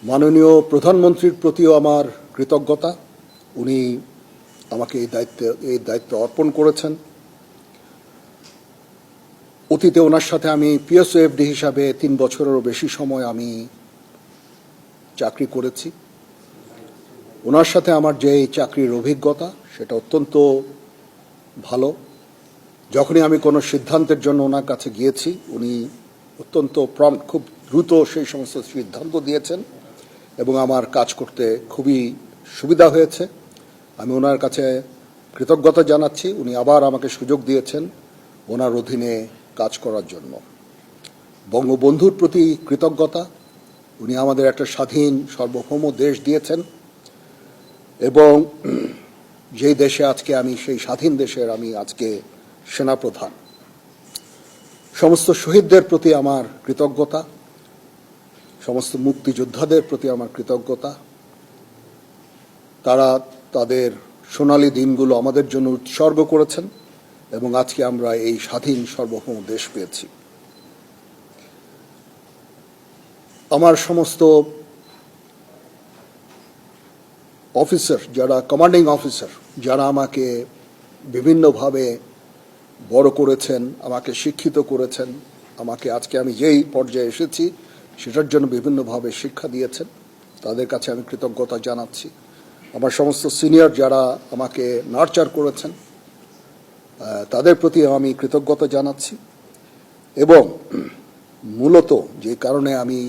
মাননীয় প্রধানমন্ত্রীর প্রতিও আমার কৃতজ্ঞতা। উনি আমাকে এই দায়িত্ব অর্পণ করেছেন। অতীতে ওনার সাথে আমি পিএসওএফডি হিসাবে 3 বছরেরও বেশি সময় আমি চাকরি করেছি। ওনার সাথে আমার যে চাকরির অভিজ্ঞতা সেটা অত্যন্ত ভালো। যখনই আমি কোনো সিদ্ধান্তের জন্য ওনার কাছে গিয়েছি, উনি অত্যন্ত খুব দ্রুত সেই সমস্ত সিদ্ধান্ত দিয়েছেন এবং আমার কাজ করতে খুবই সুবিধা হয়েছে। আমি ওনার কাছে কৃতজ্ঞতা জানাচ্ছি। উনি আবার আমাকে সুযোগ দিয়েছেন ওনার অধীনে কাজ করার জন্য। বঙ্গবন্ধুর প্রতি কৃতজ্ঞতা। উনি আমাদের একটা স্বাধীন সার্বভৌম দেশ দিয়েছেন এবং যেই দেশে আজকে আমি, সেই স্বাধীন দেশের আমি আজকে সেনাপ্রধান। সমস্ত শহীদদের প্রতি আমার কৃতজ্ঞতা, সমস্ত মুক্তিযোদ্ধাদের প্রতি আমার কৃতজ্ঞতা। তারা তাদের সোনালী দিনগুলো আমাদের জন্য উৎসর্গ করেছেন এবং আজকে আমরা এই স্বাধীন সার্বভৌম দেশ পেয়েছি। আমার সমস্ত অফিসার, যারা কমান্ডিং অফিসার, যারা আমাকে বিভিন্নভাবে বড় করেছেন, আমাকে শিক্ষিত করেছেন, আমাকে আজকে আমি যেই পর্যায়ে এসেছি সেটার জন্য বিভিন্নভাবে শিক্ষা দিয়েছেন, তাদের কাছে আমি কৃতজ্ঞতা জানাচ্ছি। আমার সমস্ত সিনিয়র যারা আমাকে নার্চার করেছেন, তাদের প্রতি আমি কৃতজ্ঞতা জানাচ্ছি। এবং মূলত যে কারণে আমি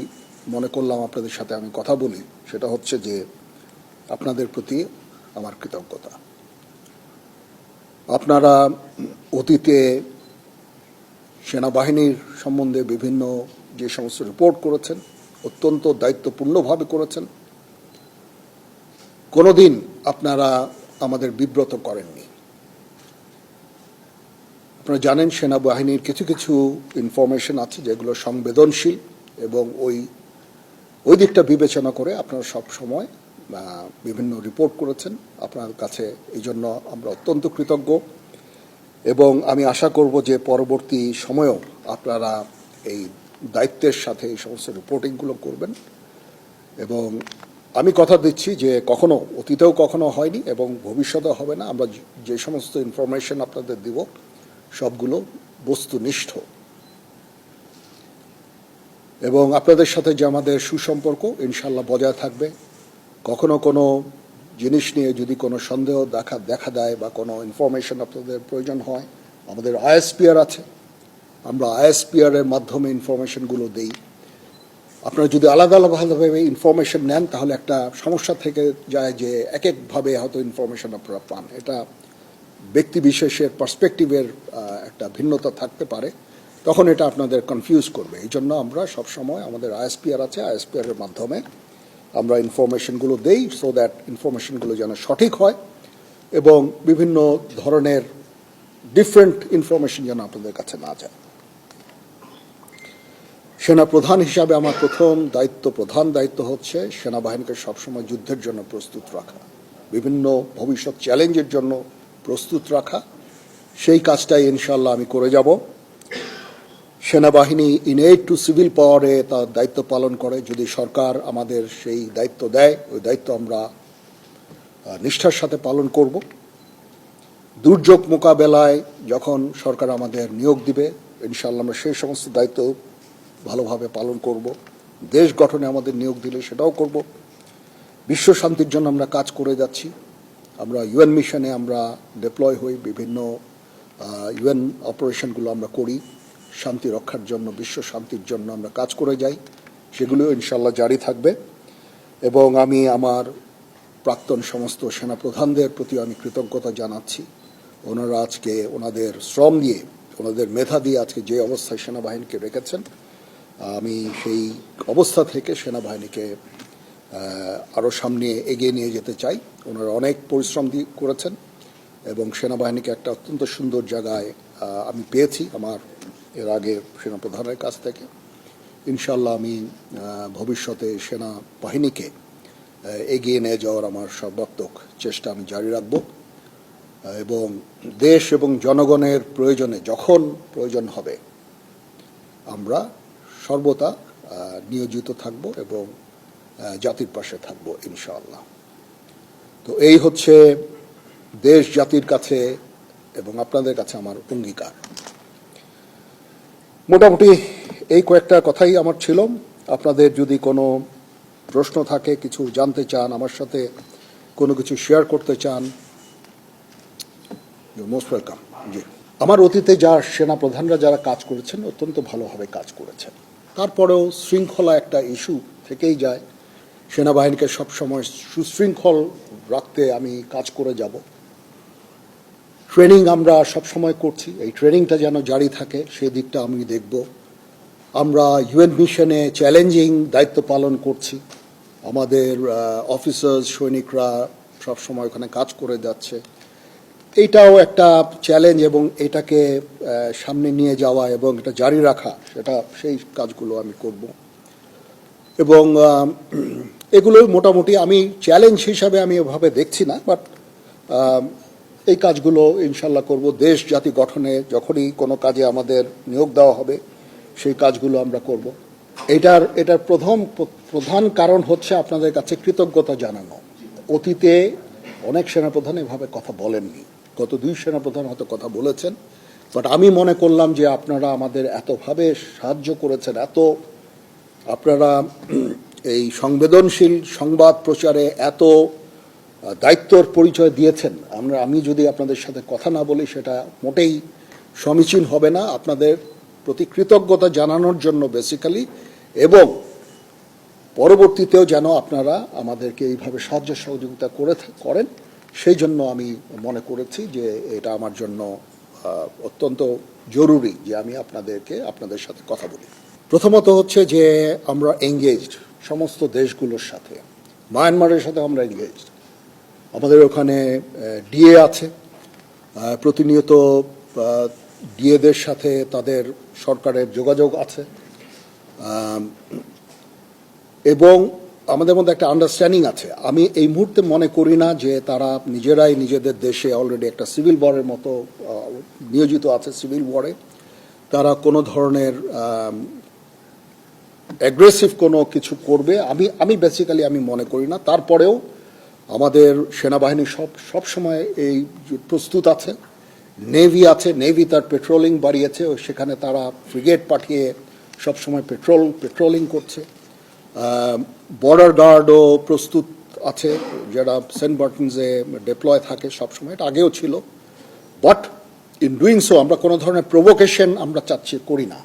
মনে করলাম আপনাদের সাথে আমি কথা বলি, সেটা হচ্ছে যে আপনাদের প্রতি আমার কৃতজ্ঞতা। আপনারা অতীতে সেনাবাহিনীর সম্বন্ধে বিভিন্ন যে সমস্ত রিপোর্ট করেছেন, অত্যন্ত দায়িত্বপূর্ণভাবে করেছেন। কোনোদিন আপনারা আমাদের বিব্রত করেননি। আপনারা জানেন সেনাবাহিনীর কিছু কিছু ইনফরমেশন আছে যেগুলো সংবেদনশীল এবং ওই দিকটা বিবেচনা করে আপনারা সব সময় বিভিন্ন রিপোর্ট করেছেন। আপনার কাছে এই জন্য আমরা অত্যন্ত কৃতজ্ঞ এবং আমি আশা করব যে পরবর্তী সময়েও আপনারা এই দায়িত্বের সাথে এই সমস্ত রিপোর্টিংগুলো করবেন। এবং আমি কথা দিচ্ছি যে কখনো, অতীতেও কখনো হয়নি এবং ভবিষ্যতেও হবে না, আমরা যে সমস্ত ইনফরমেশন আপনাদের দিব সবগুলো বস্তুনিষ্ঠ এবং আপনাদের সাথে যে আমাদের সুসম্পর্ক ইনশাল্লাহ বজায় থাকবে। কখনো কোনো জিনিস নিয়ে যদি কোনো সন্দেহ দেখা দেয় বা কোনো ইনফরমেশন আপনাদের প্রয়োজন হয়, আমাদের আইএসপিআর আছে, আমরা আইএসপিআর এর মাধ্যমে ইনফরমেশনগুলো দেই। আপনারা যদি আলাদা আলাদাভাবে ইনফরমেশন নেন তাহলে একটা সমস্যা থেকে যায় যে এক একভাবে হয়তো ইনফরমেশন আপনারা পান। এটা ব্যক্তি বিশেষের পার্সপেক্টিভের একটা ভিন্নতা থাকতে পারে, তখন এটা আপনাদের কনফিউজ করবে। এই জন্য আমরা সবসময় আমাদের আইএসপিআর আছে, আইএসপিআর এর মাধ্যমে আমরা ইনফরমেশনগুলো দেই, সো দ্যাট ইনফরমেশনগুলো যেন সঠিক হয় এবং বিভিন্ন ধরনের ডিফারেন্ট ইনফরমেশন যেন আপনাদের কাছে না যায়। সেনাপ্রধান হিসাবে আমার প্রধান দায়িত্ব হচ্ছে সেনাবাহিনীকে সবসময় যুদ্ধের জন্য প্রস্তুত রাখা, বিভিন্ন ভবিষ্যৎ চ্যালেঞ্জের জন্য প্রস্তুত রাখা। সেই কাজটাই ইনশাল্লাহ আমি করে যাব। সেনাবাহিনী ইনএড টু সিভিল পাওয়ারে তার দায়িত্ব পালন করে। যদি সরকার আমাদের সেই দায়িত্ব দেয়, ওই দায়িত্ব আমরা নিষ্ঠার সাথে পালন করব। দুর্যোগ মোকাবেলায় যখন সরকার আমাদের নিয়োগ দিবে, ইনশাল্লাহ আমরা সেই সমস্ত দায়িত্ব ভালোভাবে পালন করব। দেশ গঠনে আমাদের নিয়োগ দিলে সেটাও করব। বিশ্ব শান্তির জন্য আমরা কাজ করে যাচ্ছি। আমরা ইউএন মিশনে আমরা ডিপ্লয় হই, বিভিন্ন ইউএন অপারেশনগুলো আমরা করি, শান্তি রক্ষার জন্য, বিশ্ব শান্তির জন্য আমরা কাজ করে যাই। সেগুলিও ইনশাল্লাহ জারি থাকবে। এবং আমি আমার প্রাক্তন সমস্ত সেনাপ্রধানদের প্রতি আমি কৃতজ্ঞতা জানাচ্ছি। ওনারা আজকে ওনাদের শ্রম দিয়ে, ওনাদের মেধা দিয়ে আজকে যে অবস্থায় সেনাবাহিনীকে রেখেছেন, আমি সেই অবস্থা থেকে সেনাবাহিনীকে আরও সামনে এগিয়ে নিয়ে যেতে চাই। ওনারা অনেক পরিশ্রম করেছেন এবং সেনাবাহিনীকে একটা অত্যন্ত সুন্দর জায়গায় আমি পেয়েছি আমার এর আগে সেনাপ্রধানের কাছ থেকে। ইনশাল্লাহ আমি ভবিষ্যতে সেনাবাহিনীকে এগিয়ে নিয়ে যাওয়ার আমার সর্বাত্মক চেষ্টা আমি জারি রাখব এবং দেশ এবং জনগণের প্রয়োজনে যখন প্রয়োজন হবে আমরা সর্বদা নিয়োজিত থাকব এবং জাতির পাশে থাকবো ইনশাআল্লাহ। তো এই হচ্ছে দেশ জাতির কাছে এবং আপনাদের কাছে আমার অঙ্গীকার। মোটামুটি এই কয়েকটা কথাই আমার ছিল। আপনাদের যদি কোনো প্রশ্ন থাকে, কিছু জানতে চান, আমার সাথে কোনো কিছু শেয়ার করতে চান, মোস্ট ওয়েলকাম। জি, আমার অতীতে সেনাপ্রধানরা যারা কাজ করেছেন অত্যন্ত ভালোভাবে কাজ করেছেন। তারপরেও শৃঙ্খলা একটা ইস্যু থেকেই যায়। সেনাবাহিনীকে সবসময় সুশৃঙ্খল রাখতে আমি কাজ করে যাব। ট্রেনিং আমরা সবসময় করছি, এই ট্রেনিংটা যেন জারি থাকে সেই দিকটা আমি দেখব। আমরা ইউএন মিশনে চ্যালেঞ্জিং দায়িত্ব পালন করছি। আমাদের অফিসার্স সৈনিকরা সবসময় ওখানে কাজ করে যাচ্ছে। এইটাও একটা চ্যালেঞ্জ এবং এটাকে সামনে নিয়ে যাওয়া এবং এটা জারি রাখা, সেই কাজগুলো আমি করব। এবং এগুলো মোটামুটি আমি চ্যালেঞ্জ হিসাবে আমি এভাবে দেখছি না, বাট এই কাজগুলো ইনশাল্লাহ করব। দেশ জাতি গঠনে যখনই কোনো কাজে আমাদের নিয়োগ দেওয়া হবে সেই কাজগুলো আমরা করব। এটার প্রধান কারণ হচ্ছে আপনাদের কাছে কৃতজ্ঞতা জানানো। অতীতে অনেক সেনাপ্রধান এভাবে কথা বলেননি, গত 2 সেনাপ্রধান হয়তো কথা বলেছেন, বাট আমি মনে করলাম যে আপনারা আমাদের এতভাবে সাহায্য করেছেন, আপনারা এই সংবেদনশীল সংবাদ প্রচারে এত দায়িত্বর পরিচয় দিয়েছেন। আমি যদি আপনাদের সাথে কথা না বলি সেটা মোটেই সমীচীন হবে না। আপনাদের প্রতি কৃতজ্ঞতা জানানোর জন্য বেসিক্যালি, এবং পরবর্তীতেও যেন আপনারা আমাদেরকে এইভাবে সাহায্য সহযোগিতা করেন, সেই জন্য আমি মনে করেছি যে এটা আমার জন্য অত্যন্ত জরুরি যে আমি আপনাদের সাথে কথা বলি। প্রথমত হচ্ছে যে আমরা এঙ্গেজড সমস্ত দেশগুলোর সাথে। মায়ানমারের সাথে আমরা এঙ্গেজড। আমাদের ওখানে ডিএ আছে, প্রতিনিয়ত ডিএদের সাথে তাদের সরকারের যোগাযোগ আছে, এবং আমাদের মধ্যে একটা আন্ডারস্ট্যান্ডিং আছে। আমি এই মুহূর্তে মনে করি না যে তারা নিজেরাই নিজেদের দেশে অলরেডি একটা সিভিল ওয়ারের মতো নিয়োজিত আছে। সিভিল ওয়ারে তারা কোনো ধরনের অ্যাগ্রেসিভ কোনো কিছু করবে আমি বেসিক্যালি আমি মনে করি না। তারপরেও আমাদের সেনাবাহিনী সব সময় এই প্রস্তুত আছে। নেভি আছে, নেভি তার পেট্রোলিং বাড়িয়েছে, সেখানে তারা ফ্রিগেট পাঠিয়ে সবসময় পেট্রোলিং করছে। বর্ডার গার্ডও প্রস্তুত আছে, যারা সেন্ট মার্টিনসে ডিপ্লয় থাকে সবসময়, এটা আগেও ছিল। বাট ইন ডুইং সো আমরা কোনো ধরনের প্রভোকেশন আমরা করি না।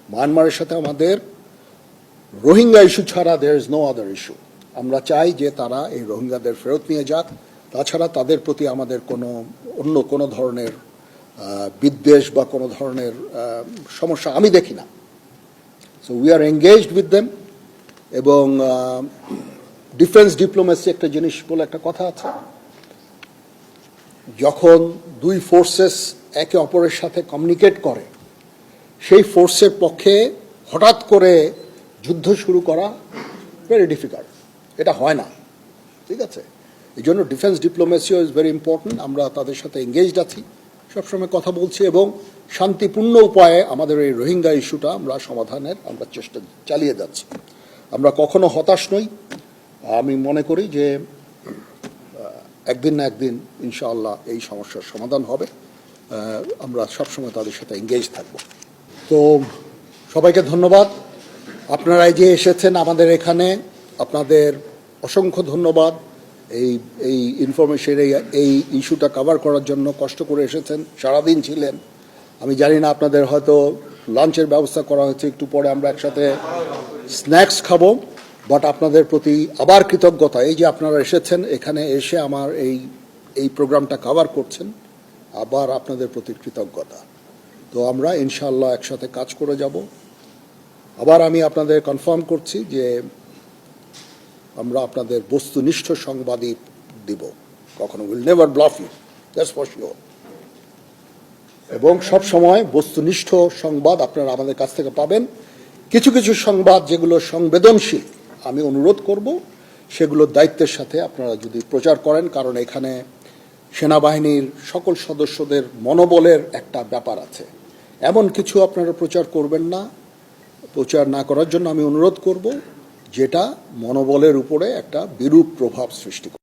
মায়ানমারের সাথে আমাদের রোহিঙ্গা ইস্যু ছাড়া there is no other issue. আমরা চাই যে তারা এই রোহিঙ্গাদের ফেরত নিয়ে যাক। তাছাড়া তাদের প্রতি আমাদের অন্য কোনো ধরনের বিদ্বেষ বা কোনো ধরনের সমস্যা আমি দেখি না। So we are engaged with them. এবং ডিফেন্স ডিপ্লোমেসি একটা জিনিস বলে একটা কথা আছে, যখন 2 ফোর্সেস একে অপরের সাথে কমিউনিকেট করে, সেই ফোর্সের পক্ষে হঠাৎ করে যুদ্ধ শুরু করা ভেরি ডিফিকাল্ট, এটা হয় না, ঠিক আছে? এই জন্য ডিফেন্স ডিপ্লোমেসিও ইজ ভেরি ইম্পর্টেন্ট। আমরা তাদের সাথে এঙ্গেজড আছি, সবসময় কথা বলছি, এবং শান্তিপূর্ণ উপায়ে আমাদের এই রোহিঙ্গা ইস্যুটা আমরা সমাধানের চেষ্টা চালিয়ে যাচ্ছি। আমরা কখনো হতাশ নই। আমি মনে করি যে একদিন না একদিন ইনশাআল্লাহ এই সমস্যার সমাধান হবে। আমরা সবসময় তাদের সাথে এঙ্গেজ থাকব। তো সবাইকে ধন্যবাদ। আপনারা যে এসেছেন আমাদের এখানে, আপনাদের অসংখ্য ধন্যবাদ। এই ইনফরমেশন, এই ইস্যুটা কভার করার জন্য কষ্ট করে এসেছেন, সারাদিন ছিলেন। আমি জানি না, আপনাদের হয়তো লাঞ্চের ব্যবস্থা করা হয়েছে, একটু পরে আমরা একসাথে স্ন্যাক্স খাবো। বাট আপনাদের প্রতি আবার কৃতজ্ঞতা, এই যে আপনারা এসেছেন, এখানে এসে আমার এই প্রোগ্রামটা কভার করছেন, আবার আপনাদের প্রতি কৃতজ্ঞতা। তো আমরা ইনশাআল্লাহ একসাথে কাজ করে যাব। আবার আমি আপনাদের কনফার্ম করছি যে আমরা আপনাদের বস্তুনিষ্ঠ সংবাদই দিব, কখনো will never bluff you, that's for sure. এবং সব সময় বস্তুনিষ্ঠ সংবাদ আপনারা আমাদের কাছ থেকে পাবেন। কিছু কিছু সংবাদ যেগুলো সংবেদনশীল, আমি অনুরোধ করব সেগুলো দায়িত্বের সাথে আপনারা যদি প্রচার করেন, কারণ এখানে সেনাবাহিনীর সকল সদস্যদের মনোবলের একটা ব্যাপার আছে। এমন কিছু আপনারা প্রচার করবেন না, প্রচার না করার জন্য আমি অনুরোধ করব। যেটা মনোবলের উপরে একটা বিরূপ প্রভাব সৃষ্টি করে।